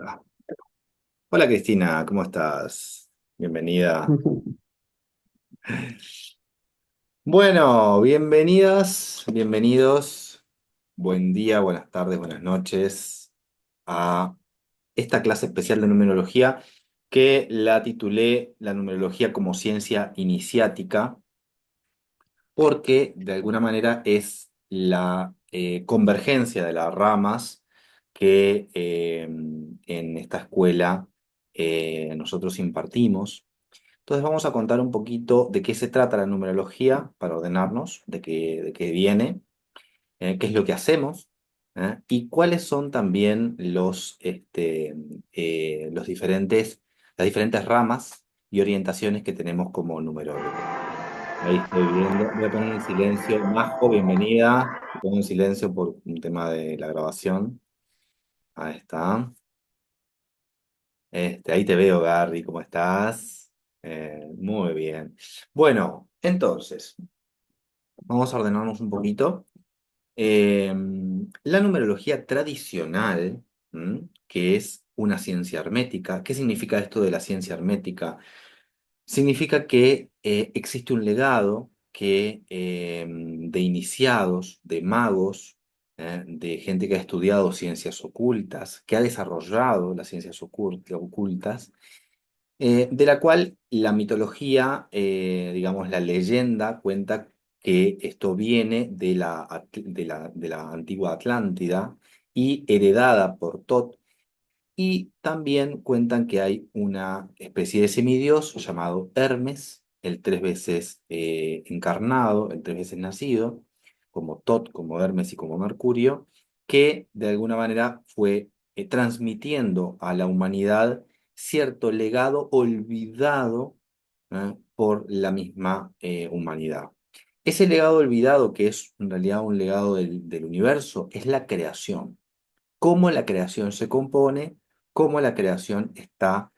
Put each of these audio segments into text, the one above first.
Ah, hola Cristina, ¿cómo estás? Bienvenida. Bueno, bienvenidas, bienvenidos. Buen día, buenas tardes, buenas noches a esta clase especial de numerología que la titulé La numerología como ciencia iniciática porque de alguna manera es la convergencia de las ramas que en esta escuela nosotros impartimos. Entonces vamos a contar un poquito de qué se trata la numerología para ordenarnos, de qué viene, qué es lo que hacemos, y cuáles son también las diferentes ramas y orientaciones que tenemos como numerólogos. Ahí estoy viendo. Voy a poner en silencio. Majo, bienvenida. Te pongo en silencio por un tema de la grabación. Ahí está. Ahí te veo, Gary. ¿Cómo estás? Muy bien. Bueno, entonces, vamos a ordenarnos un poquito. Eh, la numerología tradicional, que es una ciencia hermética. ¿Qué significa esto de la ciencia hermética? Significa que existe un legado de iniciados, de magos, de gente que ha estudiado ciencias ocultas, que ha desarrollado las ciencias ocultas, de la cual la mitología, digamos, la leyenda cuenta que esto viene de la antigua Atlántida y heredada por Tot, y también cuentan que hay una especie de semidios llamado Hermes, el tres veces encarnado, el tres veces nacido, como Tot, como Hermes y como Mercurio, que de alguna manera fue transmitiendo a la humanidad cierto legado olvidado por la misma humanidad. Ese legado olvidado, que es en realidad un legado del universo, es la creación, cómo la creación se compone, cómo la creación está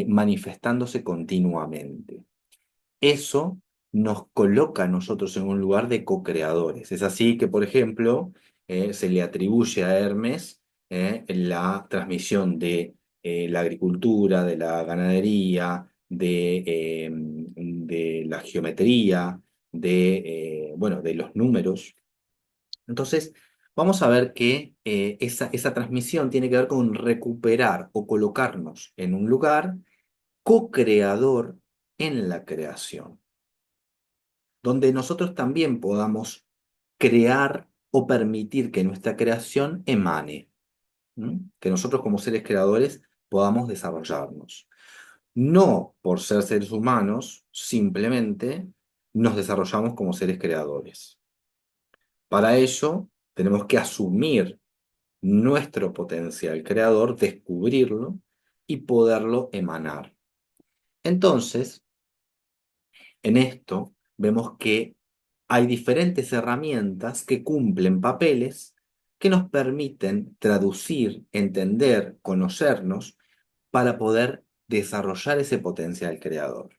manifestándose continuamente. Eso nos coloca a nosotros en un lugar de co-creadores. Es así que, por ejemplo, se le atribuye a Hermes la transmisión de la agricultura, de la ganadería, de la geometría, bueno, de los números. Entonces, vamos a ver que esa transmisión tiene que ver con recuperar o colocarnos en un lugar co-creador en la creación, donde nosotros también podamos crear o permitir que nuestra creación emane, que nosotros como seres creadores podamos desarrollarnos. No por ser seres humanos, simplemente nos desarrollamos como seres creadores. Para ello, tenemos que asumir nuestro potencial creador, descubrirlo y poderlo emanar. Entonces, en esto vemos que hay diferentes herramientas que cumplen papeles que nos permiten traducir, entender, conocernos para poder desarrollar ese potencial creador.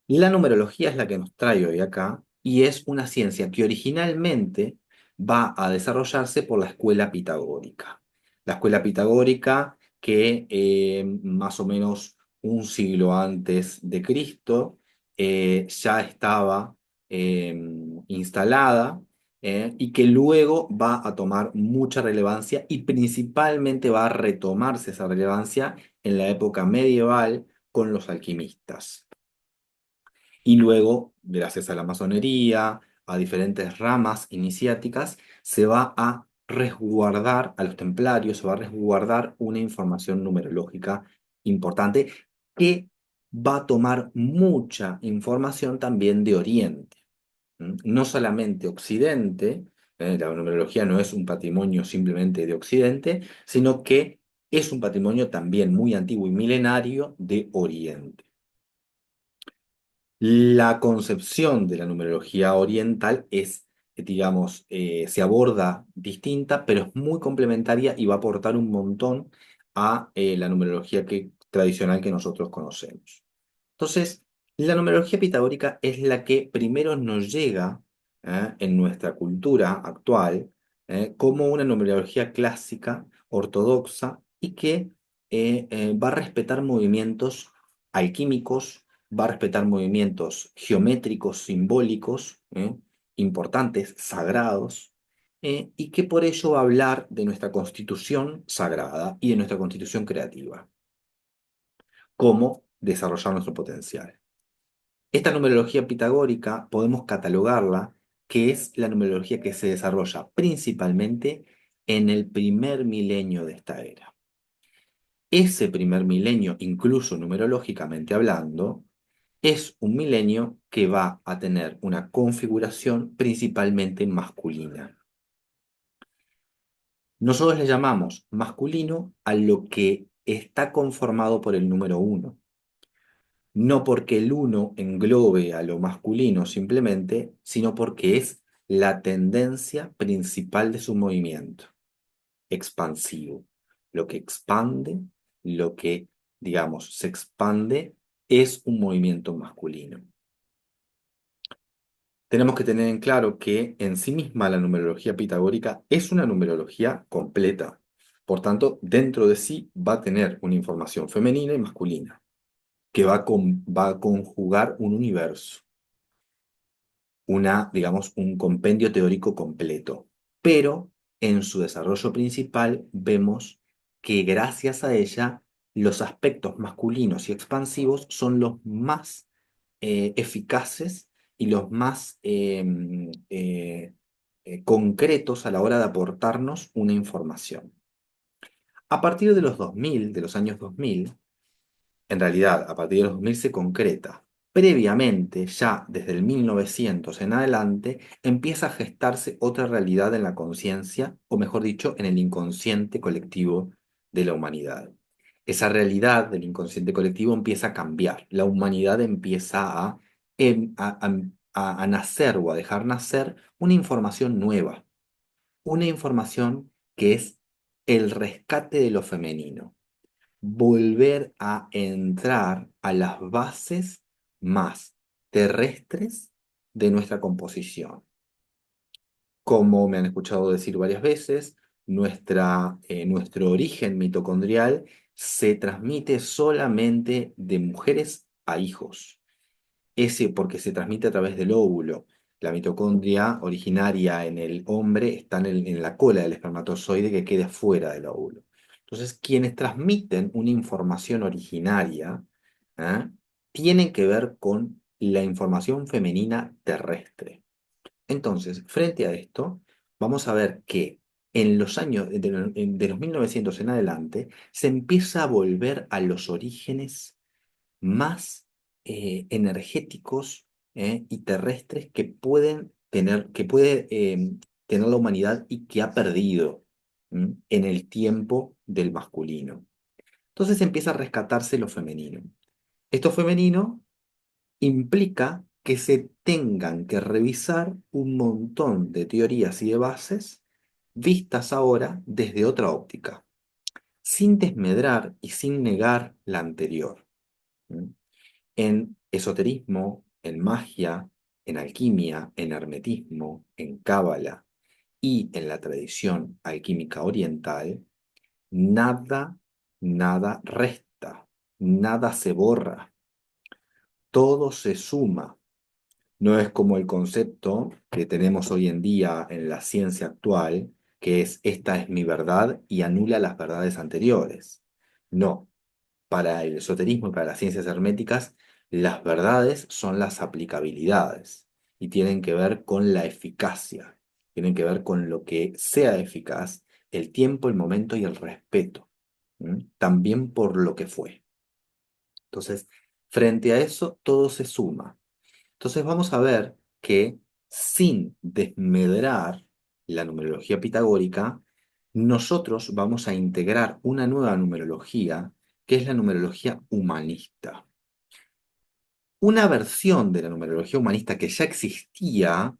La numerología es la que nos trae hoy acá y es una ciencia que originalmente va a desarrollarse por la escuela pitagórica. La escuela pitagórica que más o menos un siglo antes de Cristo ya estaba eh, instalada, y que luego va a tomar mucha relevancia y principalmente va a retomarse esa relevancia en la época medieval con los alquimistas. Y luego, gracias a la masonería, a diferentes ramas iniciáticas, se va a resguardar, a los templarios, se va a resguardar una información numerológica importante que va a tomar mucha información también de Oriente. No solamente Occidente, la numerología no es un patrimonio simplemente de Occidente, sino que es un patrimonio también muy antiguo y milenario de Oriente. La concepción de la numerología oriental es, digamos, se aborda distinta, pero es muy complementaria y va a aportar un montón a la numerología tradicional que nosotros conocemos. Entonces, la numerología pitagórica es la que primero nos llega en nuestra cultura actual como una numerología clásica, ortodoxa y que va a respetar movimientos alquímicos, va a respetar movimientos geométricos, simbólicos, importantes, sagrados, y que por ello va a hablar de nuestra constitución sagrada y de nuestra constitución creativa, cómo desarrollar nuestro potencial. Esta numerología pitagórica podemos catalogarla que es la numerología que se desarrolla principalmente en el primer milenio de esta era. Ese primer milenio, incluso numerológicamente hablando, es un milenio que va a tener una configuración principalmente masculina. Nosotros le llamamos masculino a lo que está conformado por el número uno. No porque el uno englobe a lo masculino simplemente, sino porque es la tendencia principal de su movimiento, expansivo. Lo que expande, lo que, digamos, se expande es un movimiento masculino. Tenemos que tener en claro que en sí misma la numerología pitagórica es una numerología completa. Por tanto, dentro de sí va a tener una información femenina y masculina, que va a conjugar un universo, digamos, un compendio teórico completo. Pero en su desarrollo principal vemos que gracias a ella los aspectos masculinos y expansivos son los más eficaces y los más concretos a la hora de aportarnos una información. A partir de los 2000, de los años 2000, en realidad, a partir de los 2000 se concreta. Previamente, ya desde el 1900 en adelante, empieza a gestarse otra realidad en la conciencia, o mejor dicho, en el inconsciente colectivo de la humanidad. Esa realidad del inconsciente colectivo empieza a cambiar. La humanidad empieza a nacer o a dejar nacer una información nueva, una información que es el rescate de lo femenino, volver a entrar a las bases más terrestres de nuestra composición. Como me han escuchado decir varias veces, nuestro origen mitocondrial se transmite solamente de mujeres a hijos. Ese porque se transmite a través del óvulo. La mitocondria originaria en el hombre está en la cola del espermatozoide que queda fuera del óvulo. Entonces, quienes transmiten una información originaria, ¿eh? tienen que ver con la información femenina terrestre. Entonces, frente a esto, vamos a ver que en los años de los 1900 en adelante se empieza a volver a los orígenes más energéticos y terrestres que puede tener la humanidad y que ha perdido en el tiempo del masculino. Entonces empieza a rescatarse lo femenino. Esto femenino implica que se tengan que revisar un montón de teorías y de bases vistas ahora desde otra óptica, sin desmedrar y sin negar la anterior. ¿Mm? En esoterismo, en magia, en alquimia, en hermetismo, en cábala y en la tradición alquímica oriental, nada, nada resta, nada se borra, todo se suma. No es como el concepto que tenemos hoy en día en la ciencia actual, que es esta es mi verdad y anula las verdades anteriores. No, para el esoterismo y para las ciencias herméticas, las verdades son las aplicabilidades y tienen que ver con la eficacia, tienen que ver con lo que sea eficaz, el tiempo, el momento y el respeto, también por lo que fue. Entonces, frente a eso, todo se suma. Entonces vamos a ver que sin desmedrar la numerología pitagórica, nosotros vamos a integrar una nueva numerología, que es la numerología humanista. Una versión de la numerología humanista que ya existía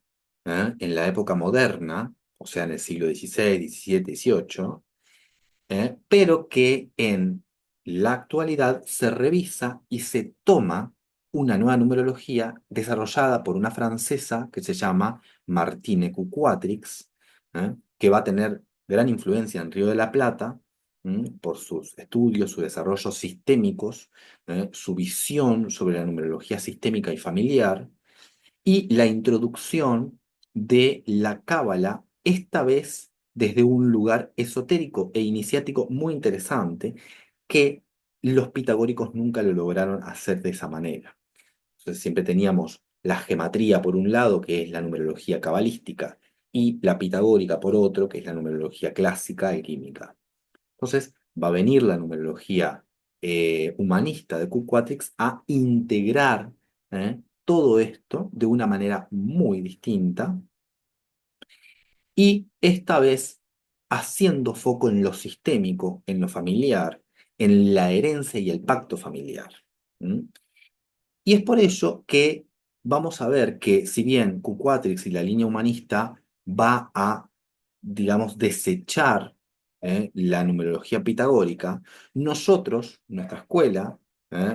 en la época moderna, o sea, en el siglo XVI, XVII, XVIII, pero que en la actualidad se revisa y se toma una nueva numerología desarrollada por una francesa que se llama Martine Cuquatrix, que va a tener gran influencia en Río de la Plata, por sus estudios, sus desarrollos sistémicos, su visión sobre la numerología sistémica y familiar, y la introducción de la cábala, esta vez desde un lugar esotérico e iniciático muy interesante, que los pitagóricos nunca lo lograron hacer de esa manera. Entonces siempre teníamos la gematría por un lado, que es la numerología cabalística, y la pitagórica por otro, que es la numerología clásica y química. Entonces va a venir la numerología humanista de Q-Quatrix a integrar todo esto de una manera muy distinta y esta vez haciendo foco en lo sistémico, en lo familiar, en la herencia y el pacto familiar. ¿Mm? Y es por ello que vamos a ver que si bien Q-Quatrix y la línea humanista va a, digamos, desechar la numerología pitagórica, nosotros, nuestra escuela,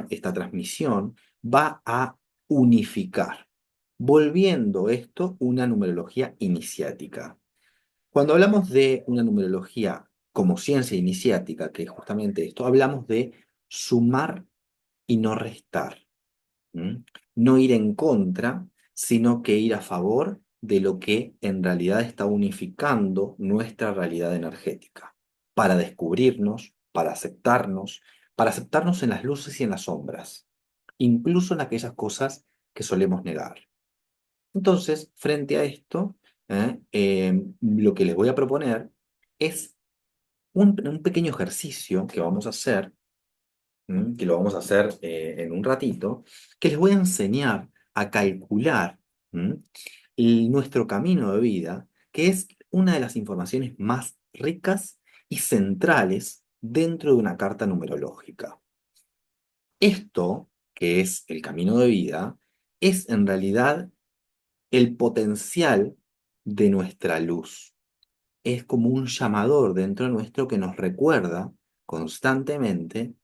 esta transmisión, va a unificar, volviendo esto una numerología iniciática. Cuando hablamos de una numerología como ciencia iniciática, que es justamente esto, hablamos de sumar y no restar. ¿Mm? No ir en contra, sino que ir a favor de lo que en realidad está unificando nuestra realidad energética, para descubrirnos, para aceptarnos en las luces y en las sombras, incluso en aquellas cosas que solemos negar. Entonces, frente a esto, lo que les voy a proponer es un pequeño ejercicio que vamos a hacer, que lo vamos a hacer en un ratito, que les voy a enseñar a calcular ¿m? Nuestro camino de vida, que es una de las informaciones más ricas y centrales dentro de una carta numerológica. Esto, que es el camino de vida, es en realidad el potencial de nuestra luz. Es como un llamador dentro nuestro que nos recuerda constantemente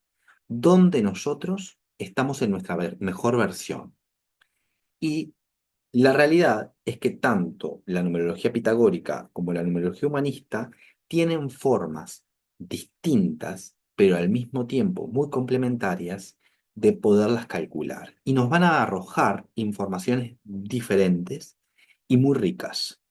donde nosotros estamos en nuestra mejor versión. Y la realidad es que tanto la numerología pitagórica como la numerología humanista tienen formas distintas, pero al mismo tiempo muy complementarias, de poderlas calcular. Y nos van a arrojar informaciones diferentes y muy ricas.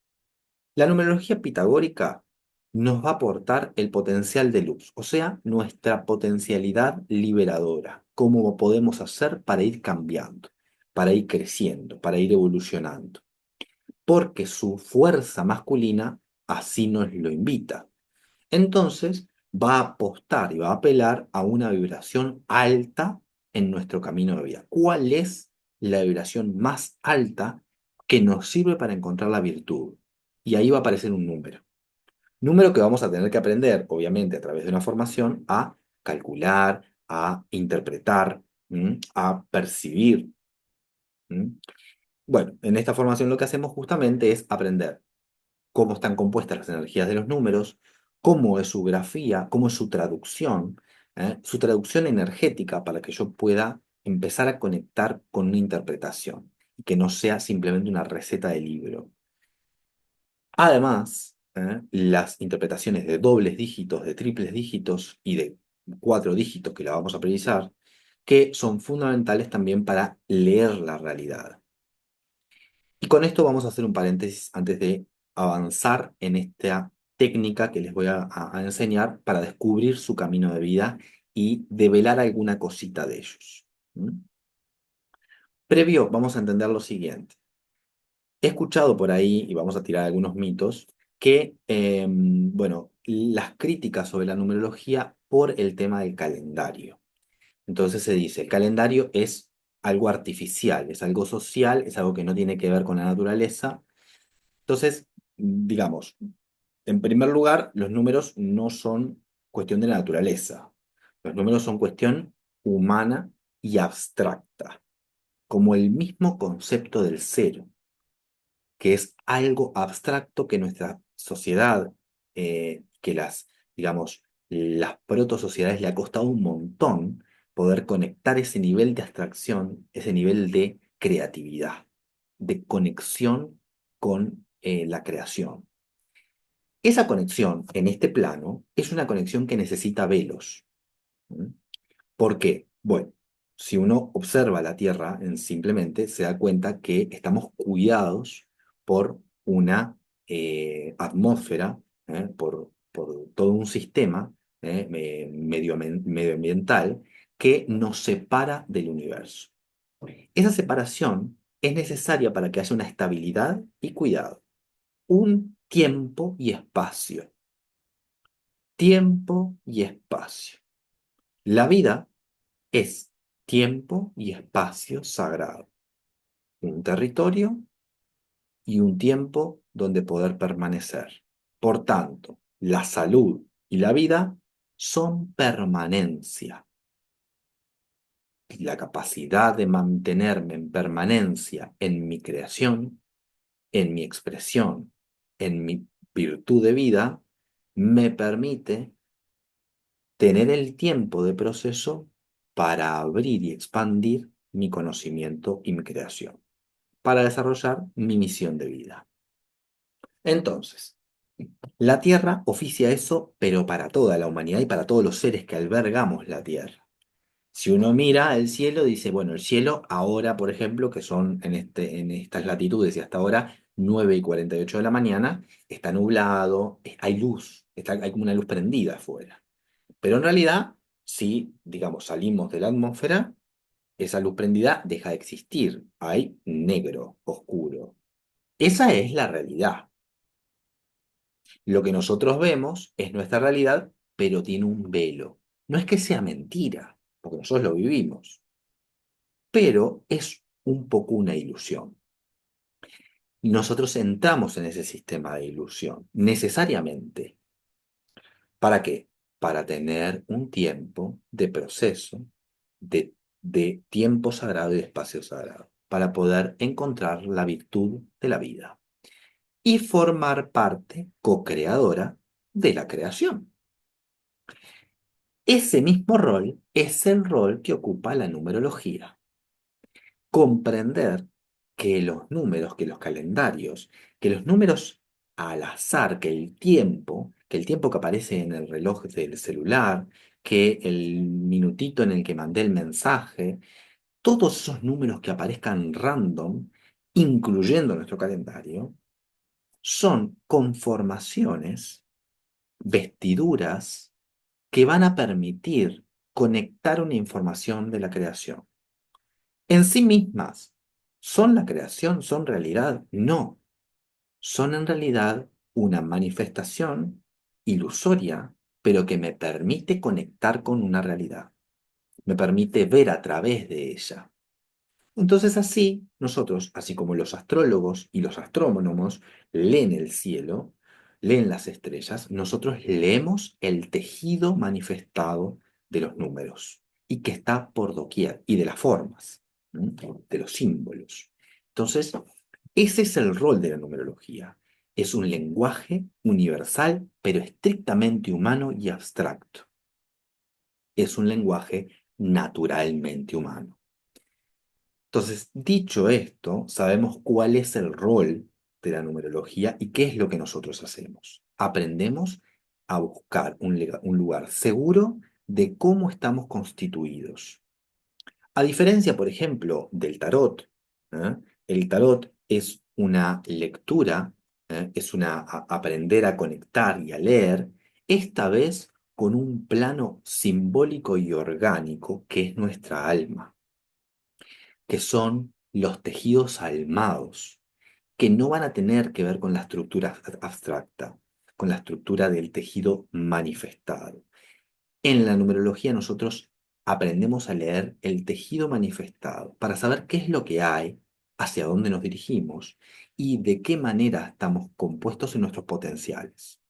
La numerología pitagórica nos va a aportar el potencial de luz, o sea, nuestra potencialidad liberadora, cómo podemos hacer para ir cambiando, para ir creciendo, para ir evolucionando, porque su fuerza masculina así nos lo invita. Entonces, va a apostar y va a apelar a una vibración alta en nuestro camino de vida. ¿Cuál es la vibración más alta que nos sirve para encontrar la virtud? Y ahí va a aparecer un número. Número que vamos a tener que aprender, obviamente, a través de una formación, a calcular, a interpretar, a percibir. Bueno, en esta formación lo que hacemos justamente es aprender cómo están compuestas las energías de los números, cómo es su grafía, cómo es su traducción energética para que yo pueda empezar a conectar con una interpretación y que no sea simplemente una receta de libro. Además, las interpretaciones de dobles dígitos, de triples dígitos y de cuatro dígitos que la vamos a precisar, que son fundamentales también para leer la realidad. Y con esto vamos a hacer un paréntesis antes de avanzar en esta técnica que les voy a enseñar para descubrir su camino de vida y develar alguna cosita de ellos. ¿Mm? Previo, vamos a entender lo siguiente. He escuchado por ahí, y vamos a tirar algunos mitos, que, bueno, las críticas sobre la numerología por el tema del calendario. Entonces se dice, el calendario es algo artificial, es algo social, es algo que no tiene que ver con la naturaleza. Entonces, digamos, en primer lugar, los números no son cuestión de la naturaleza. Los números son cuestión humana y abstracta, como el mismo concepto del cero, que es algo abstracto que nuestra sociedad, que digamos, las proto-sociedades le ha costado un montón poder conectar ese nivel de abstracción, ese nivel de creatividad, de conexión con la creación. Esa conexión en este plano es una conexión que necesita velos. ¿Mm? ¿Por qué? Bueno, si uno observa la Tierra simplemente se da cuenta que estamos cuidados por una atmósfera, por todo un sistema medioambiental que nos separa del universo. Esa separación es necesaria para que haya una estabilidad y cuidado, un tiempo y espacio. Tiempo y espacio. La vida es tiempo y espacio sagrado, un territorio y un tiempo donde poder permanecer. Por tanto, la salud y la vida son permanencia. Y la capacidad de mantenerme en permanencia en mi creación, en mi expresión, en mi virtud de vida, me permite tener el tiempo de proceso para abrir y expandir mi conocimiento y mi creación, para desarrollar mi misión de vida. Entonces, la Tierra oficia eso, pero para toda la humanidad y para todos los seres que albergamos la Tierra. Si uno mira el cielo, dice, bueno, el cielo ahora, por ejemplo, que son en estas latitudes y hasta ahora 9:48 de la mañana, está nublado, hay luz, hay como una luz prendida afuera. Pero en realidad, si, digamos, salimos de la atmósfera, esa luz prendida deja de existir. Hay negro, oscuro. Esa es la realidad. Lo que nosotros vemos es nuestra realidad, pero tiene un velo. No es que sea mentira, porque nosotros lo vivimos, pero es un poco una ilusión. Nosotros entramos en ese sistema de ilusión, necesariamente. ¿Para qué? Para tener un tiempo de proceso, de tiempo sagrado y de espacio sagrado, para poder encontrar la virtud de la vida y formar parte co-creadora de la creación. Ese mismo rol es el rol que ocupa la numerología. Comprender que los números, que los calendarios, que los números al azar, que el tiempo que aparece en el reloj del celular, que el minutito en el que mandé el mensaje, todos esos números que aparezcan random, incluyendo nuestro calendario, son conformaciones, vestiduras que van a permitir conectar una información de la creación. En sí mismas, ¿son la creación? ¿Son realidad? No, son en realidad una manifestación ilusoria, pero que me permite conectar con una realidad, me permite ver a través de ella. Entonces así, nosotros, así como los astrólogos y los astrónomos leen el cielo, leen las estrellas, nosotros leemos el tejido manifestado de los números y que está por doquier, y de las formas, ¿m? De los símbolos. Entonces, ese es el rol de la numerología. Es un lenguaje universal, pero estrictamente humano y abstracto. Es un lenguaje naturalmente humano. Entonces, dicho esto, sabemos cuál es el rol de la numerología y qué es lo que nosotros hacemos. Aprendemos a buscar un lugar seguro de cómo estamos constituidos. A diferencia, por ejemplo, del tarot, ¿eh? El tarot es una lectura, es aprender a conectar y a leer, esta vez con un plano simbólico y orgánico que es nuestra alma, que son los tejidos almados, que no van a tener que ver con la estructura abstracta, con la estructura del tejido manifestado. En la numerología nosotros aprendemos a leer el tejido manifestado para saber qué es lo que hay, hacia dónde nos dirigimos y de qué manera estamos compuestos en nuestros potenciales.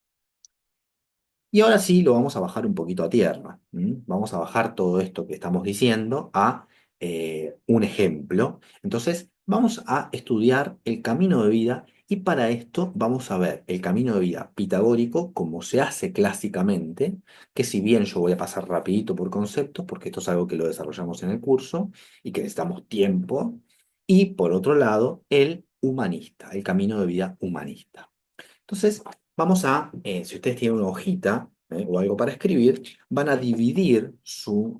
Y ahora sí lo vamos a bajar un poquito a tierra. Vamos a bajar todo esto que estamos diciendo a un ejemplo. Entonces, vamos a estudiar el camino de vida y para esto vamos a ver el camino de vida pitagórico como se hace clásicamente, que si bien yo voy a pasar rapidito por conceptos, porque esto es algo que lo desarrollamos en el curso y que necesitamos tiempo, y por otro lado, el humanista, el camino de vida humanista. Entonces, Si ustedes tienen una hojita, o algo para escribir, van a dividir su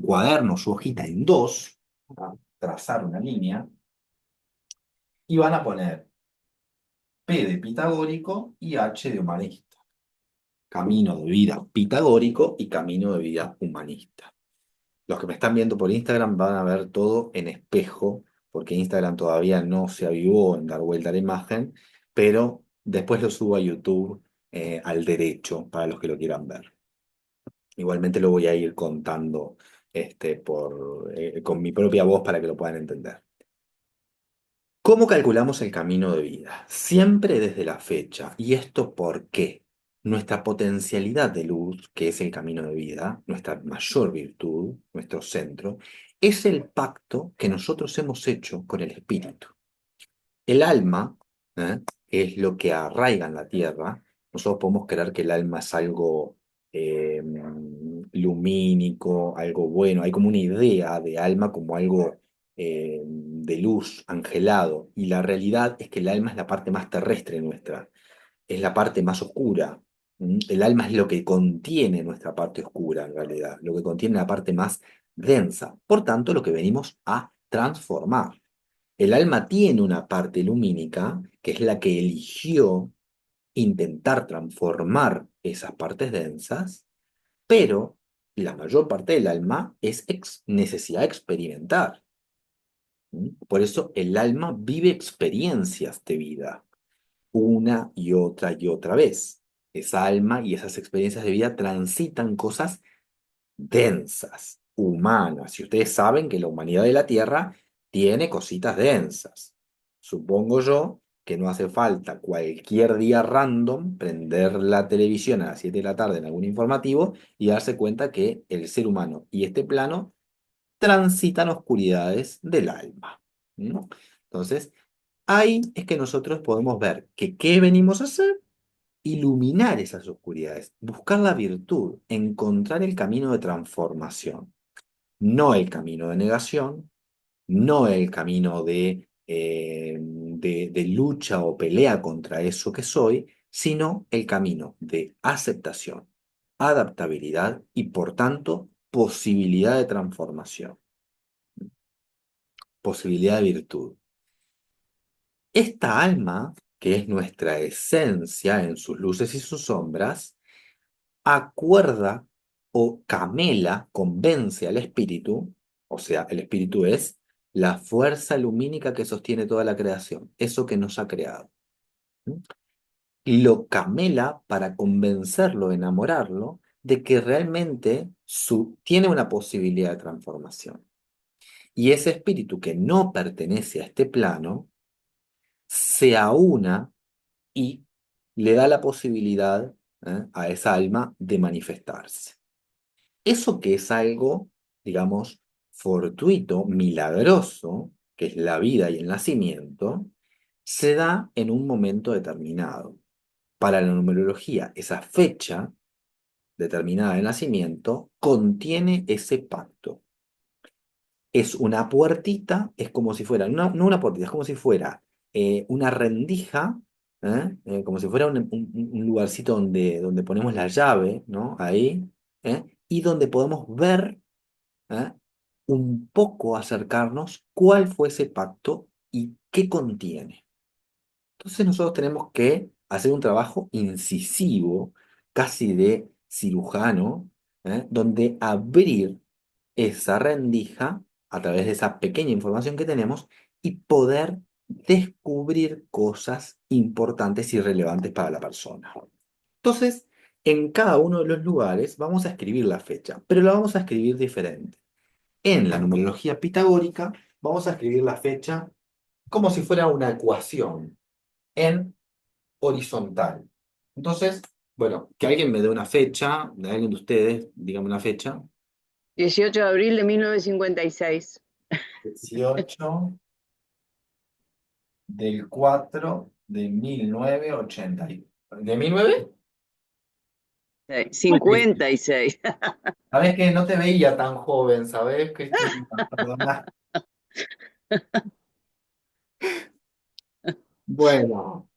cuaderno, su hojita en dos, a trazar una línea, y van a poner P de pitagórico y H de humanista. Camino de vida pitagórico y camino de vida humanista. Los que me están viendo por Instagram van a ver todo en espejo, porque Instagram todavía no se avivó en dar vuelta a la imagen, pero después lo subo a YouTube al derecho para los que lo quieran ver. Igualmente lo voy a ir contando con mi propia voz para que lo puedan entender. ¿Cómo calculamos el camino de vida? Siempre desde la fecha. ¿Y esto por qué? Nuestra potencialidad de luz, que es el camino de vida, nuestra mayor virtud, nuestro centro, es el pacto que nosotros hemos hecho con el espíritu. El alma, es lo que arraiga en la tierra. Nosotros podemos creer que el alma es algo lumínico, algo bueno. Hay como una idea de alma como algo de luz, angelado. Y la realidad es que el alma es la parte más terrestre nuestra, es la parte más oscura. El alma es lo que contiene nuestra parte oscura, en realidad, lo que contiene la parte más densa. Por tanto, lo que venimos a transformar. El alma tiene una parte lumínica, que es la que eligió intentar transformar esas partes densas, pero la mayor parte del alma es necesidad de experimentar. Por eso el alma vive experiencias de vida, una y otra vez. Esa alma y esas experiencias de vida transitan cosas densas, humanas. Y ustedes saben que la humanidad de la Tierra tiene cositas densas. Supongo yo que no hace falta cualquier día random prender la televisión a las 7 de la tarde en algún informativo y darse cuenta que el ser humano y este plano transitan oscuridades del alma. ¿No? Entonces, ahí es que nosotros podemos ver que qué venimos a hacer, iluminar esas oscuridades, buscar la virtud, encontrar el camino de transformación, no el camino de negación, no el camino de lucha o pelea contra eso que soy, sino el camino de aceptación, adaptabilidad y, por tanto, posibilidad de transformación, posibilidad de virtud. Esta alma, que es nuestra esencia en sus luces y sus sombras, acuerda o camela, convence al espíritu, o sea, el espíritu es la fuerza lumínica que sostiene toda la creación, eso que nos ha creado. ¿Mm? Y lo camela para convencerlo, enamorarlo, de que realmente tiene una posibilidad de transformación. Y ese espíritu que no pertenece a este plano, se aúna y le da la posibilidad, a esa alma de manifestarse. Eso que es algo, digamos, fortuito, milagroso, que es la vida y el nacimiento, se da en un momento determinado. Para la numerología, esa fecha determinada de nacimiento contiene ese pacto. Es una puertita, es como si fuera, no una puertita, es como si fuera una rendija, como si fuera un lugarcito donde ponemos la llave, ¿no? Ahí, y donde podemos ver, ¿eh? Un poco acercarnos cuál fue ese pacto y qué contiene. Entonces nosotros tenemos que hacer un trabajo incisivo, casi de cirujano, donde abrir esa rendija a través de esa pequeña información que tenemos y poder descubrir cosas importantes y relevantes para la persona. Entonces, en cada uno de los lugares vamos a escribir la fecha, pero la vamos a escribir diferente. En la numerología pitagórica vamos a escribir la fecha como si fuera una ecuación en horizontal. Entonces, bueno, que alguien me dé una fecha, de alguien de ustedes, dígame una fecha. 18 de abril de 1956. 18 del 4 de 1980. ¿De 19? Muy bien. 56. Sabes que no te veía tan joven, ¿sabes, Cristina? Perdona. Bueno.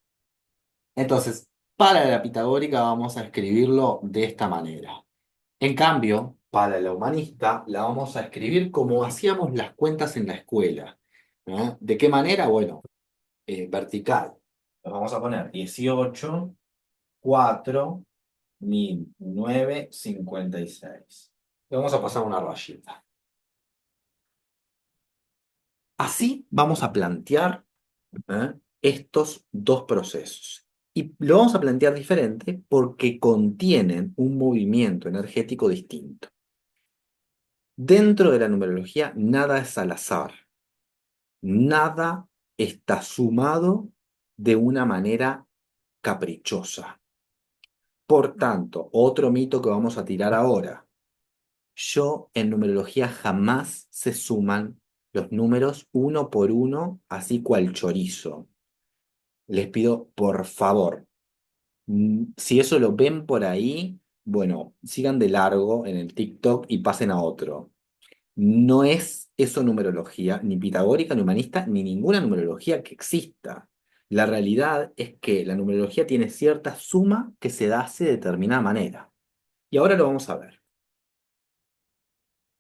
Entonces, para la pitagórica vamos a escribirlo de esta manera. En cambio, para la humanista la vamos a escribir como hacíamos las cuentas en la escuela. ¿No? ¿De qué manera? Bueno, vertical. Lo vamos a poner 18, 4, 1956. Le vamos a pasar una rayita. Así vamos a plantear estos dos procesos. Y lo vamos a plantear diferente porque contienen un movimiento energético distinto. Dentro de la numerología, nada es al azar. Nada está sumado de una manera caprichosa. Por tanto, otro mito que vamos a tirar ahora. Yo en numerología jamás se suman los números uno por uno, así cual chorizo. Les pido, por favor, si eso lo ven por ahí, bueno, sigan de largo en el TikTok y pasen a otro. No es eso numerología, ni pitagórica, ni humanista, ni ninguna numerología que exista. La realidad es que la numerología tiene cierta suma que se hace de determinada manera. Y ahora lo vamos a ver.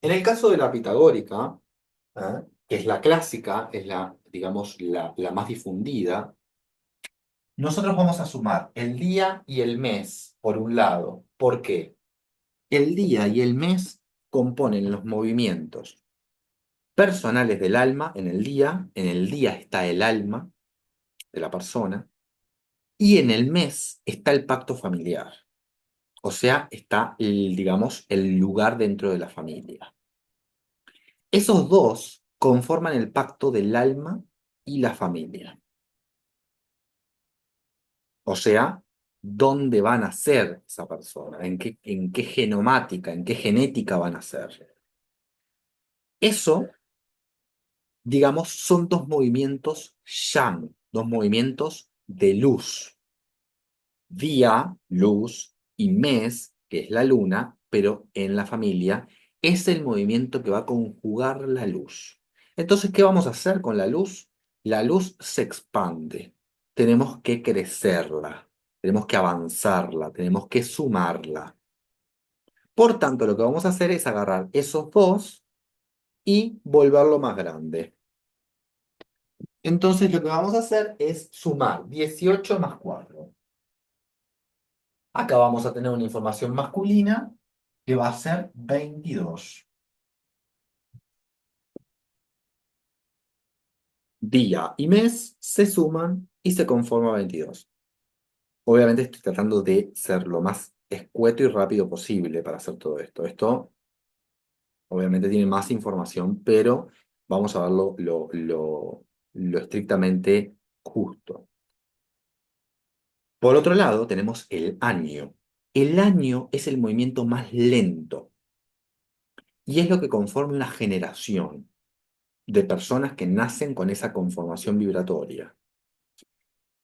En el caso de la pitagórica, que es la clásica, es la, digamos, la más difundida, nosotros vamos a sumar el día y el mes, por un lado. ¿Por qué? El día y el mes componen los movimientos personales del alma en el día está el alma de la persona, y en el mes está el pacto familiar, o sea, está el, digamos, el lugar dentro de la familia. Esos dos conforman el pacto del alma y la familia, o sea, dónde van a ser esa persona, en qué genomática, en qué genética van a ser. Eso, digamos, son dos movimientos yang, dos movimientos de luz. Día, luz, y mes, que es la luna, pero en la familia, es el movimiento que va a conjugar la luz. Entonces, ¿qué vamos a hacer con la luz? La luz se expande. Tenemos que crecerla, tenemos que avanzarla, tenemos que sumarla. Por tanto, lo que vamos a hacer es agarrar esos dos y volverlo más grande. Entonces, lo que vamos a hacer es sumar 18 más 4. Acá vamos a tener una información masculina que va a ser 22. Día y mes se suman y se conforma 22. Obviamente estoy tratando de ser lo más escueto y rápido posible para hacer todo esto. Esto obviamente tiene más información, pero vamos a verlo lo estrictamente justo. Por otro lado, tenemos el año. El año es el movimiento más lento y es lo que conforma una generación de personas que nacen con esa conformación vibratoria.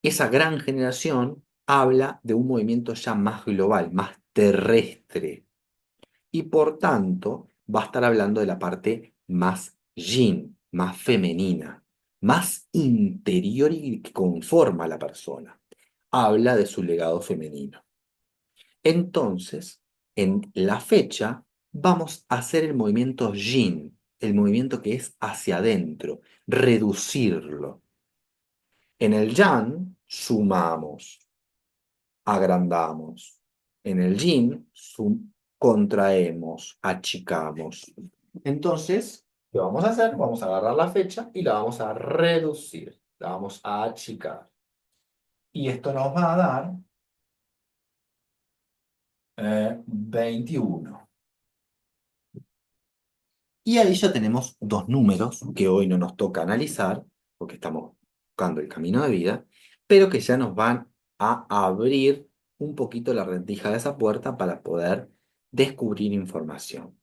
Esa gran generación habla de un movimiento ya más global, más terrestre, y por tanto va a estar hablando de la parte más yin, más femenina, más interior y que conforma a la persona. Habla de su legado femenino. Entonces, en la fecha, vamos a hacer el movimiento yin, el movimiento que es hacia adentro, reducirlo. En el yang sumamos, agrandamos. En el yin contraemos, achicamos. Entonces, ¿qué vamos a hacer? Vamos a agarrar la fecha y la vamos a reducir, la vamos a achicar. Y esto nos va a dar 21. Y ahí ya tenemos dos números que hoy no nos toca analizar, porque estamos buscando el camino de vida, pero que ya nos van a abrir un poquito la rendija de esa puerta para poder descubrir información.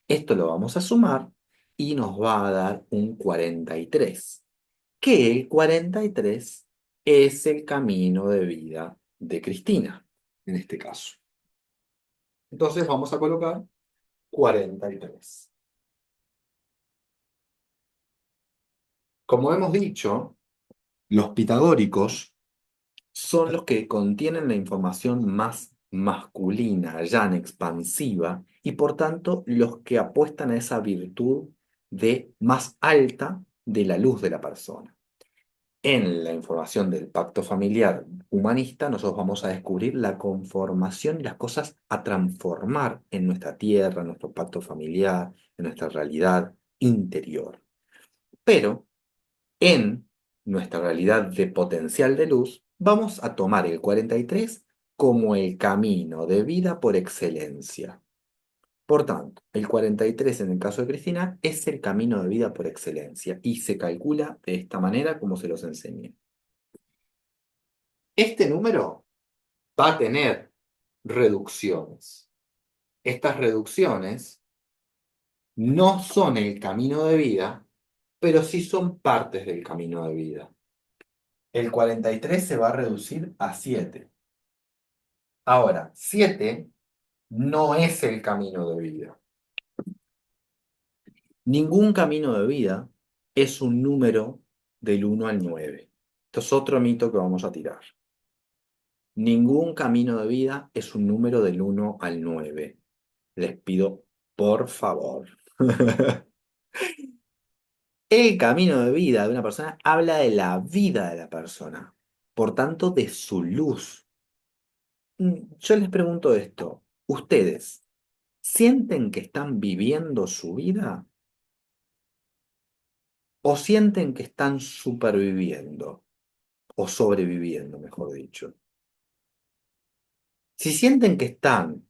Esto lo vamos a sumar y nos va a dar un 43, que el 43 es el camino de vida de Cristina, en este caso. Entonces vamos a colocar 43. Como hemos dicho, los pitagóricos son los que contienen la información más masculina, llana, expansiva, y por tanto los que apuestan a esa virtud de más alta de la luz de la persona. En la información del pacto familiar humanista, nosotros vamos a descubrir la conformación y las cosas a transformar en nuestra tierra, en nuestro pacto familiar, en nuestra realidad interior. Pero en nuestra realidad de potencial de luz, vamos a tomar el 43 como el camino de vida por excelencia. Por tanto, el 43 en el caso de Cristina es el camino de vida por excelencia y se calcula de esta manera como se los enseñé. Este número va a tener reducciones. Estas reducciones no son el camino de vida, pero sí son partes del camino de vida. El 43 se va a reducir a 7. Ahora, 7 no es el camino de vida. Ningún camino de vida es un número del 1 al 9. Esto es otro mito que vamos a tirar. Ningún camino de vida es un número del 1 al 9. Les pido, por favor. El camino de vida de una persona habla de la vida de la persona, por tanto, de su luz. Yo les pregunto esto, ¿ustedes sienten que están viviendo su vida o sienten que están superviviendo o sobreviviendo, mejor dicho? Si sienten que están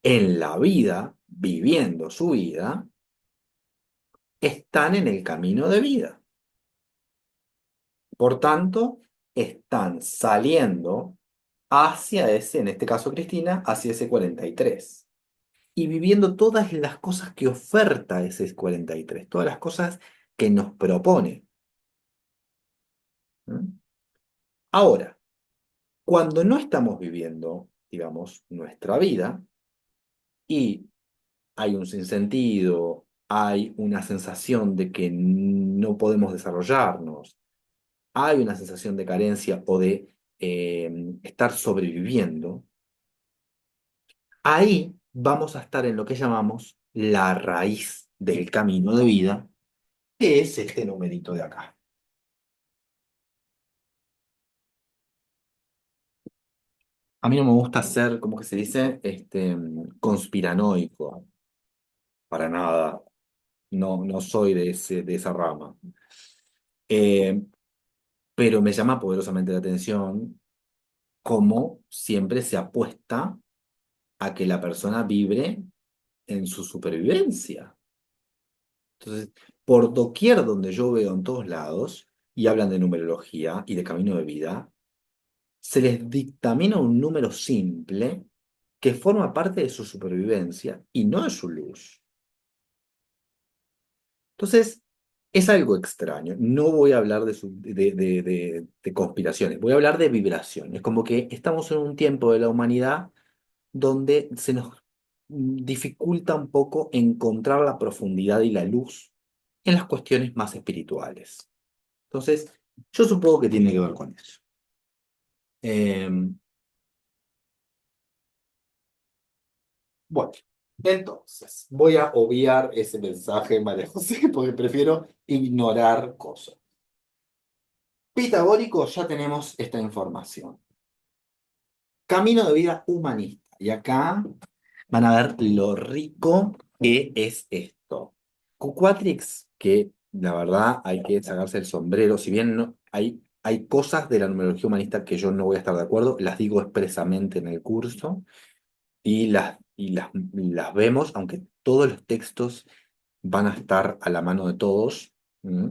en la vida, viviendo su vida, están en el camino de vida. Por tanto, están saliendo hacia ese, en este caso Cristina, hacia ese 43. Y viviendo todas las cosas que oferta ese 43, todas las cosas que nos propone. ¿Mm? Ahora, cuando no estamos viviendo, digamos, nuestra vida y hay un sinsentido, hay una sensación de que no podemos desarrollarnos, hay una sensación de carencia o de estar sobreviviendo, ahí vamos a estar en lo que llamamos la raíz del camino de vida, que es este numerito de acá. A mí no me gusta ser, como que se dice, conspiranoico, para nada. No, no soy de esa rama. Eh, pero me llama poderosamente la atención cómo siempre se apuesta a que la persona vibre en su supervivencia. Entonces, por doquier donde yo veo en todos lados, y hablan de numerología y de camino de vida, se les dictamina un número simple que forma parte de su supervivencia y no de su luz. Entonces, es algo extraño. No voy a hablar de conspiraciones, voy a hablar de vibración. Es como que estamos en un tiempo de la humanidad donde se nos dificulta un poco encontrar la profundidad y la luz en las cuestiones más espirituales. Entonces, yo supongo que tiene que ver con eso. Eh, bueno, entonces, voy a obviar ese mensaje, María José, porque prefiero ignorar cosas. Pitagórico, ya tenemos esta información. Camino de vida humanista. Y acá van a ver lo rico que es esto. Q-Quatrix, que la verdad hay que sacarse el sombrero, si bien hay cosas de la numerología humanista que yo no voy a estar de acuerdo, las digo expresamente en el curso y las vemos, aunque todos los textos van a estar a la mano de todos. ¿Mm?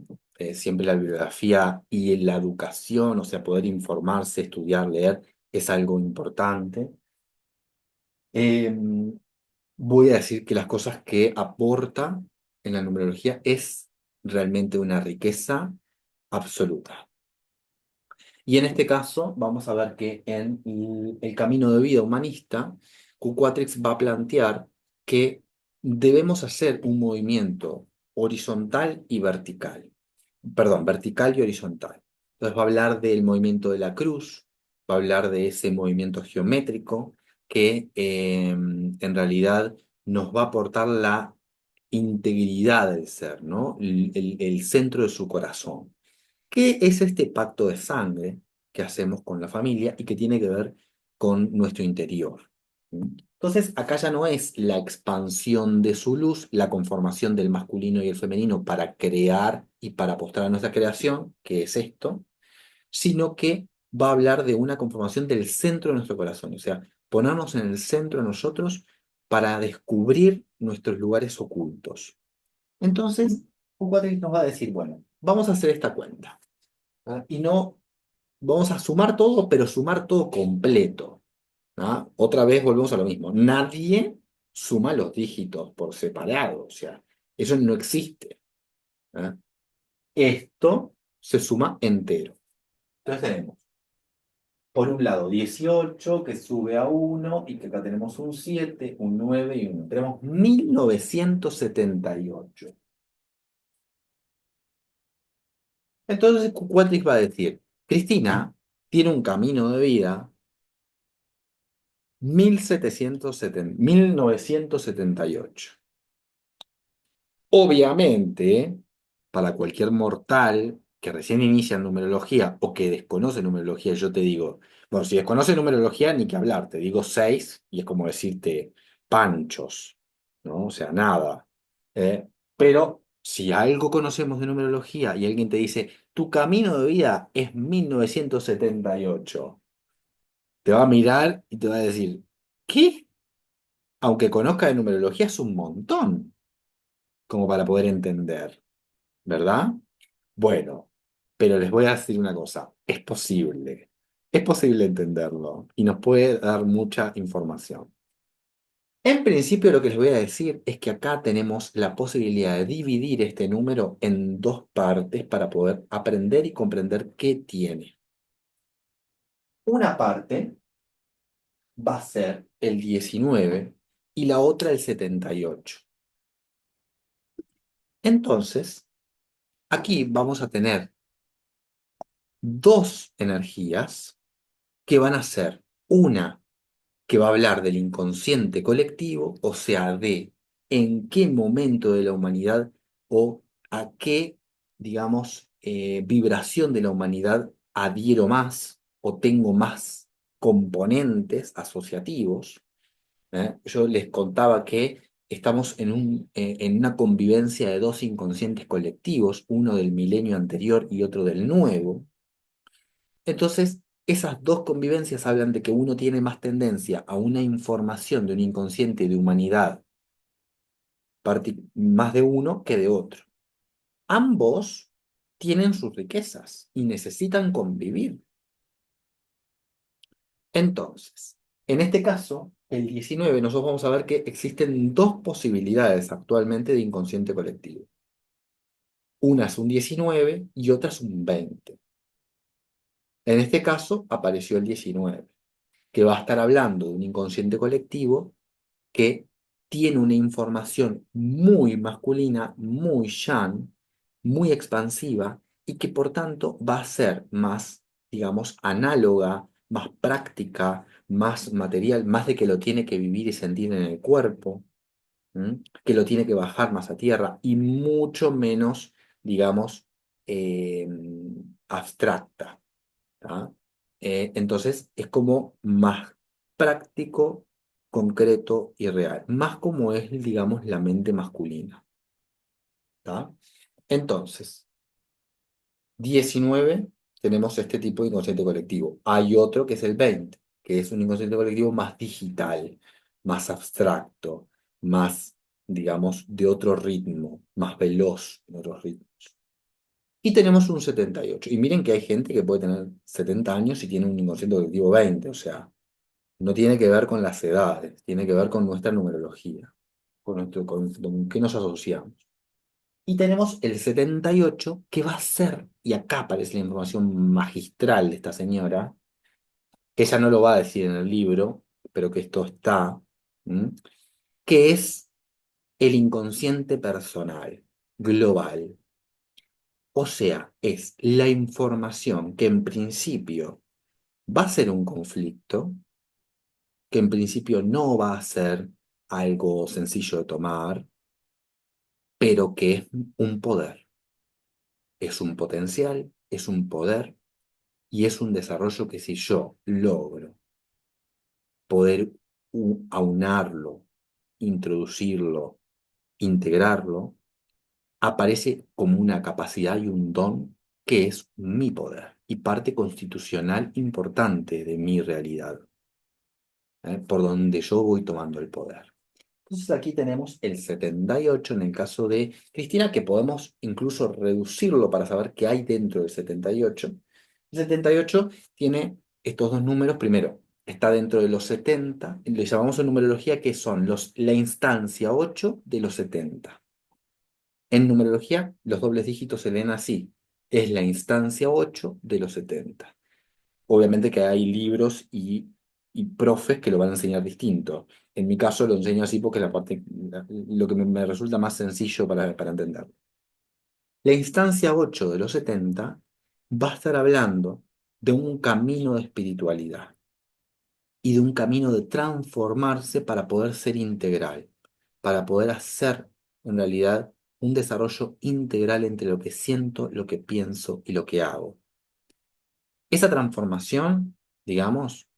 Siempre la bibliografía y la educación, o sea, poder informarse, estudiar, leer, es algo importante. Eh, Voy a decir que las cosas que aporta en la numerología es realmente una riqueza absoluta. Y en este caso vamos a ver que en el camino de vida humanista, Q-Quatrix va a plantear que debemos hacer un movimiento horizontal y vertical. Perdón, vertical y horizontal. Entonces va a hablar del movimiento de la cruz, va a hablar de ese movimiento geométrico que en realidad nos va a aportar la integridad del ser, ¿no? El centro de su corazón. ¿Qué es este pacto de sangre que hacemos con la familia y que tiene que ver con nuestro interior? ¿Mm? Entonces, acá ya no es la expansión de su luz, la conformación del masculino y el femenino para crear y para apostar a nuestra creación, que es esto, sino que va a hablar de una conformación del centro de nuestro corazón, o sea, ponernos en el centro de nosotros para descubrir nuestros lugares ocultos. Entonces, Hugo nos va a decir, bueno, vamos a hacer esta cuenta. ¿Ah? Y no vamos a sumar todo, pero sumar todo completo. ¿Ah? Otra vez volvemos a lo mismo. Nadie suma los dígitos por separado, o sea, eso no existe. ¿Ah? Esto se suma entero. Entonces tenemos, por un lado, 18 que sube a uno y que acá tenemos un 7 un 9 y uno. Tenemos 1978. Entonces Quatrix va a decir, Cristina tiene un camino de vida 1978. Obviamente, para cualquier mortal que recién inicia en numerología o que desconoce numerología, yo te digo, bueno, si desconoce numerología, ni que hablar, te digo 6 y es como decirte panchos, ¿no? O sea, nada. ¿Eh? Pero si algo conocemos de numerología y alguien te dice, tu camino de vida es 1978, te va a mirar y te va a decir, ¿qué? Aunque conozca de numerología, es un montón como para poder entender, ¿verdad? Bueno, pero les voy a decir una cosa, es posible entenderlo y nos puede dar mucha información. En principio lo que les voy a decir es que acá tenemos la posibilidad de dividir este número en dos partes para poder aprender y comprender qué tiene. Una parte va a ser el 19 y la otra el 78. Entonces, aquí vamos a tener dos energías que van a ser una que va a hablar del inconsciente colectivo, o sea, de en qué momento de la humanidad o a qué, digamos, vibración de la humanidad adhiero más o tengo más componentes asociativos. ¿Eh? Yo les contaba que estamos en una convivencia de dos inconscientes colectivos, uno del milenio anterior y otro del nuevo. Entonces, esas dos convivencias hablan de que uno tiene más tendencia a una información de un inconsciente de humanidad, más de uno que de otro. Ambos tienen sus riquezas y necesitan convivir. Entonces, en este caso, el 19, nosotros vamos a ver que existen dos posibilidades actualmente de inconsciente colectivo. Una es un 19 y otra es un 20. En este caso, apareció el 19, que va a estar hablando de un inconsciente colectivo que tiene una información muy masculina, muy yang, muy expansiva y que por tanto va a ser más, digamos, análoga, más práctica, más material, más de que lo tiene que vivir y sentir en el cuerpo, que lo tiene que bajar más a tierra y mucho menos, digamos, eh, abstracta. ¿Tá? Entonces es como más práctico, concreto y real, más como es, digamos, la mente masculina. ¿Tá? Entonces, 19 tenemos este tipo de inconsciente colectivo. Hay otro que es el 20 que es un inconsciente colectivo más digital, más abstracto, más, digamos, de otro ritmo, más veloz en otros ritmos. Y tenemos un 78. Y miren que hay gente que puede tener 70 años y tiene un inconsciente colectivo 20. O sea, no tiene que ver con las edades, tiene que ver con nuestra numerología, con qué nos asociamos. Y tenemos el 78 que va a ser, y acá aparece la información magistral de esta señora, que ella no lo va a decir en el libro, pero que esto está, ¿m? Que es el inconsciente personal, global. O sea, es la información que en principio va a ser un conflicto, que en principio no va a ser algo sencillo de tomar, pero que es un poder, es un potencial, es un poder y es un desarrollo que si yo logro poder aunarlo, introducirlo, integrarlo, aparece como una capacidad y un don que es mi poder y parte constitucional importante de mi realidad, por donde yo voy tomando el poder. Entonces aquí tenemos el 78 en el caso de Cristina, que podemos incluso reducirlo para saber qué hay dentro del 78. El 78 tiene estos dos números. Primero, está dentro de los 70, le llamamos en numerología que son la instancia 8 de los 70. En numerología, los dobles dígitos se leen así. Es la instancia 8 de los 70. Obviamente que hay libros y profes que lo van a enseñar distinto. En mi caso lo enseño así porque es lo que me resulta más sencillo para entender. La instancia 8 de los 70 va a estar hablando de un camino de espiritualidad y de un camino de transformarse para poder ser integral, para poder hacer en realidad un desarrollo integral entre lo que siento, lo que pienso y lo que hago. Esa transformación, digamos,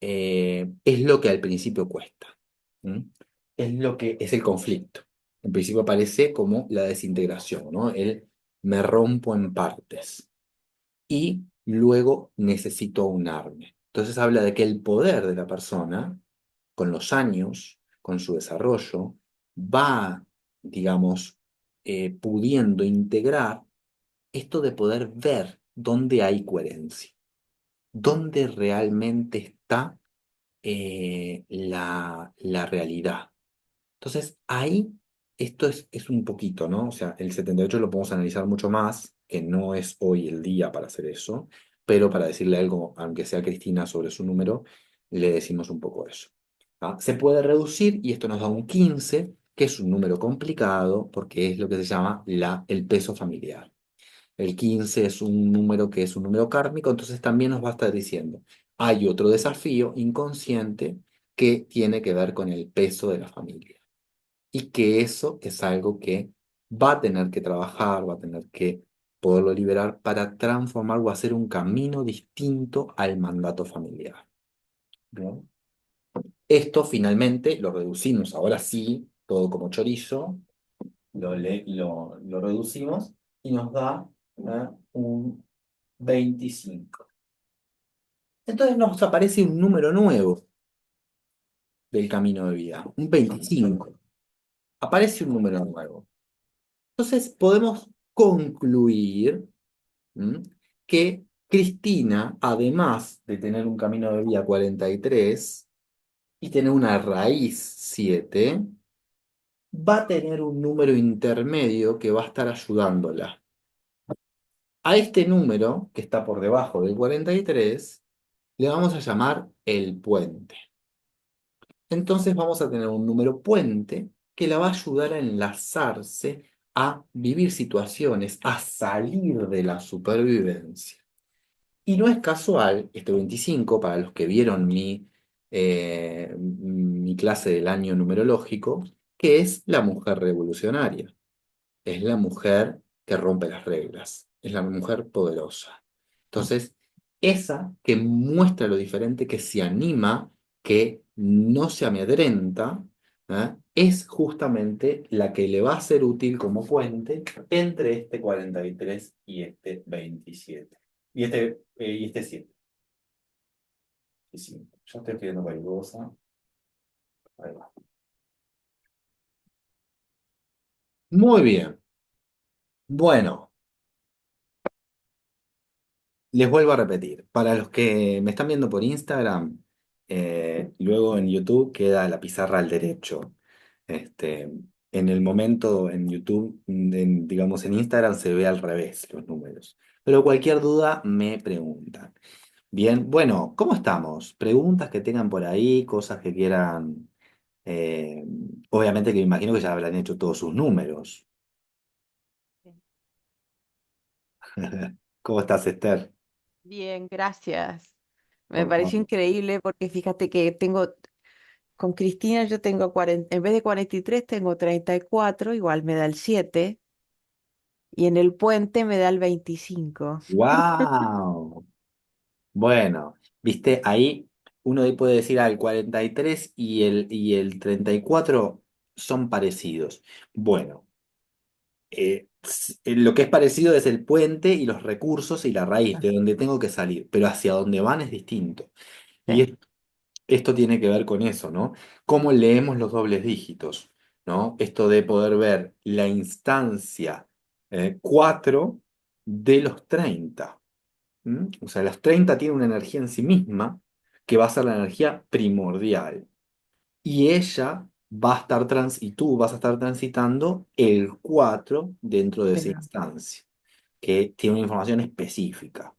es lo que al principio cuesta. ¿M? Es lo que es el conflicto. En principio aparece como la desintegración, ¿no? El me rompo en partes y luego necesito unarme. Entonces habla de que el poder de la persona, con los años, con su desarrollo, va, digamos, pudiendo integrar esto de poder ver dónde hay coherencia, dónde realmente está la realidad. Entonces, ahí esto es un poquito, ¿no? O sea, el 78 lo podemos analizar mucho más, que no es hoy el día para hacer eso, pero para decirle algo, aunque sea a Cristina, sobre su número, le decimos un poco eso. ¿Ah? Se puede reducir y esto nos da un 15, que es un número complicado porque es lo que se llama el peso familiar. El 15 es un número que es un número kármico, entonces también nos va a estar diciendo, hay otro desafío inconsciente que tiene que ver con el peso de la familia y que eso es algo que va a tener que trabajar, va a tener que poderlo liberar para transformar o hacer un camino distinto al mandato familiar. ¿Bien? Esto finalmente lo reducimos, ahora sí, todo como chorizo, lo reducimos y nos da un 25. Entonces nos aparece un número nuevo del camino de vida, un 25. Aparece un número nuevo. Entonces podemos concluir, ¿m?, que Cristina, además de tener un camino de vida 43 y tener una raíz 7, va a tener un número intermedio que va a estar ayudándola. A este número, que está por debajo del 43, le vamos a llamar el puente. Entonces vamos a tener un número puente que la va a ayudar a enlazarse, a vivir situaciones, a salir de la supervivencia. Y no es casual, este 25, para los que vieron mi clase del año numerológico, que es la mujer revolucionaria. Es la mujer que rompe las reglas, es la mujer poderosa. Entonces, esa que muestra lo diferente, que se anima, que no se amedrenta, es justamente la que le va a ser útil como puente entre este 43 y este 27. Y este 7. Y 5. Ya estoy escribiendo cualquier cosa. Ahí va. Muy bien. Bueno. Les vuelvo a repetir, para los que me están viendo por Instagram, luego en YouTube queda la pizarra al derecho. Este, en el momento en YouTube, digamos en Instagram, se ve al revés los números. Pero cualquier duda me preguntan. Bien, bueno, ¿cómo estamos? Preguntas que tengan por ahí, cosas que quieran. eh, Obviamente que me imagino que ya habrán hecho todos sus números. ¿Cómo estás, Esther? Bien, gracias. Me Por pareció favor. increíble porque fíjate que con Cristina yo tengo 40, en vez de 43 tengo 34, igual me da el 7 y en el puente me da el 25. ¡Wow! Bueno, viste, ahí uno puede decir el 43 y el 34 son parecidos. Bueno, lo que es parecido es el puente y los recursos y la raíz, Ah, de donde tengo que salir, pero hacia dónde van es distinto. Y sí, esto tiene que ver con eso, ¿no? Cómo leemos los dobles dígitos, ¿no? Esto de poder ver la instancia 4 de los 30. O sea, los 30 tienen una energía en sí misma que va a ser la energía primordial. Y ella va a estar y tú vas a estar transitando el 4 dentro de esa pero instancia, que tiene una información específica.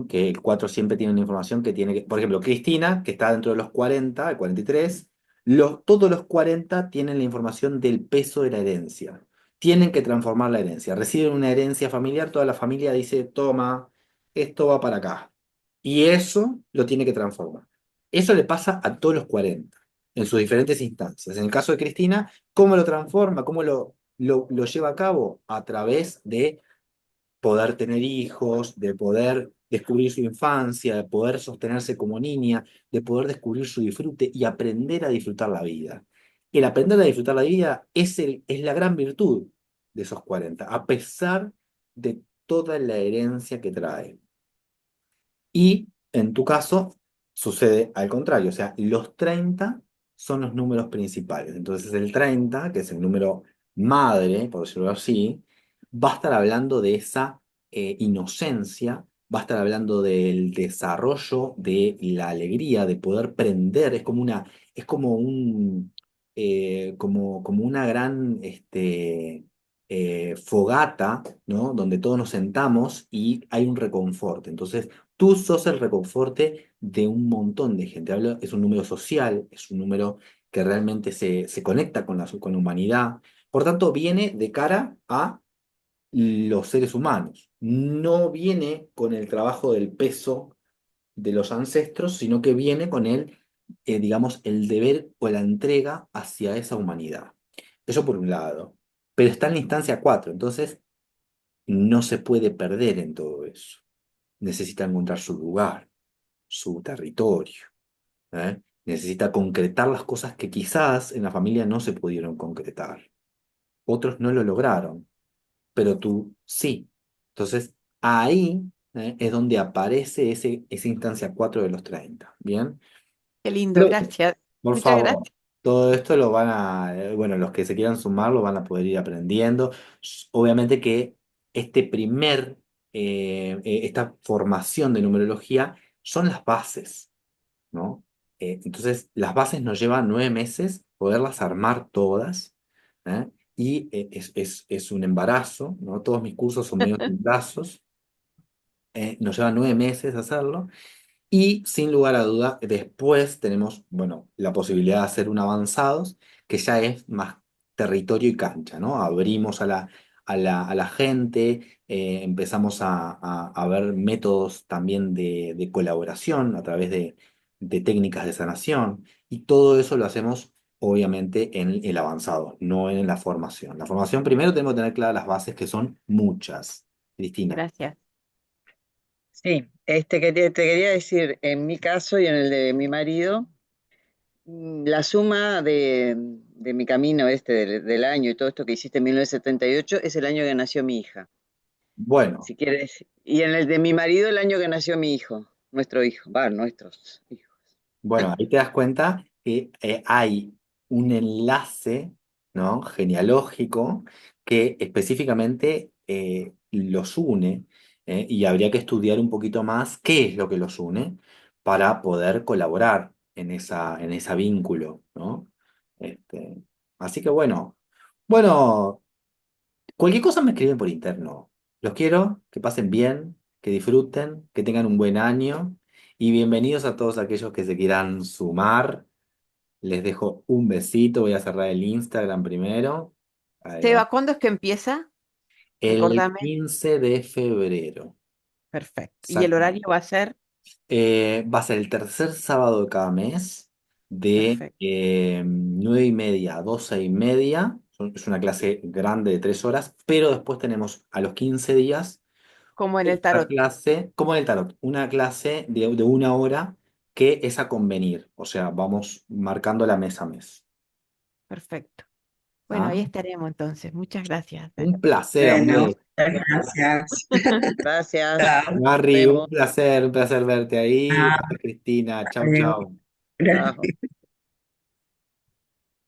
Que el 4 siempre tiene una información que tiene que, por ejemplo, Cristina, que está dentro de los 40, el 43, todos los 40 tienen la información del peso de la herencia. Tienen que transformar la herencia. Reciben una herencia familiar, toda la familia dice, toma, esto va para acá. Y eso lo tiene que transformar. Eso le pasa a todos los 40 en sus diferentes instancias. En el caso de Cristina, ¿cómo lo transforma? ¿Cómo lo lleva a cabo? A través de poder tener hijos, de poder descubrir su infancia, de poder sostenerse como niña, de poder descubrir su disfrute y aprender a disfrutar la vida. El aprender a disfrutar la vida es la gran virtud de esos 40, a pesar de toda la herencia que trae. Y en tu caso sucede al contrario, o sea, los 30 son los números principales. Entonces el 30, que es el número madre, por decirlo así, va a estar hablando de esa inocencia, va a estar hablando del desarrollo, de la alegría, de poder prender, es como como una gran fogata, ¿no? Donde todos nos sentamos y hay un reconforte. Entonces, tú sos el reconforte de un montón de gente. Es un número social, es un número que realmente se conecta con la humanidad. Por tanto, viene de cara a los seres humanos. No viene con el trabajo del peso de los ancestros, sino que viene con digamos, el deber o la entrega hacia esa humanidad. Eso por un lado. Pero está en la instancia 4, entonces no se puede perder en todo eso. Necesita encontrar su lugar, su territorio, ¿eh? Necesita concretar las cosas que quizás en la familia no se pudieron concretar. Otros no lo lograron, pero tú sí. Entonces, ahí es donde aparece esa instancia 4 de los 30. ¿Bien? qué lindo, Pero, gracias. por Muchas favor, gracias. todo esto lo van bueno, los que se quieran sumar lo van a poder ir aprendiendo. Obviamente que esta formación de numerología son las bases, ¿no? Entonces, las bases nos llevan 9 meses poderlas armar todas, ¿eh? Y es un embarazo, ¿no? Todos mis cursos son medios embarazos, nos llevan 9 meses hacerlo. Y sin lugar a duda, después tenemos, bueno, la posibilidad de hacer un avanzados, que ya es más territorio y cancha, ¿no? Abrimos a la gente, empezamos a ver métodos también de colaboración a través de técnicas de sanación, y todo eso lo hacemos obviamente en el avanzado, no en la formación. La formación primero tenemos que tener claras las bases, que son muchas. Cristina. Gracias. Sí, te quería decir, en mi caso y en el de mi marido, la suma de mi camino del año y todo esto que hiciste en 1978 es el año que nació mi hija, Bueno. si quieres. Y en el de mi marido el año que nació mi hijo, nuestro hijo, va, nuestros hijos. Bueno, ahí te das cuenta que hay un enlace, ¿no? Genealógico que específicamente los une, y habría que estudiar un poquito más qué es lo que los une para poder colaborar en esa vínculo, ¿no? Este, así que bueno, cualquier cosa me escriben por interno. Los quiero, que pasen bien, que disfruten, que tengan un buen año y bienvenidos a todos aquellos que se quieran sumar. Les dejo un besito, voy a cerrar el Instagram primero. Ahí va. Seba, ¿cuándo es que empieza? El Recordame. 15 de febrero. Perfecto. Y el horario Exactamente. va a ser Va a ser el tercer sábado de cada mes de perfecto. 9:30 a 12:30. Es una clase grande de 3 horas, pero después tenemos a los 15 días Como en el otra tarot. clase, como en el tarot, una clase de 1 hora que es a convenir. O sea, vamos marcando la mes a mes. Perfecto. Bueno, ¿Ah? ahí estaremos entonces. Muchas gracias, Dani. Un placer, Bueno, Andrés. muchas gracias. Gracias. Chao. Nos Mari, vemos. un placer verte ahí. Ah, Gracias, Cristina. Chau, adiós. chau. Gracias. Chao.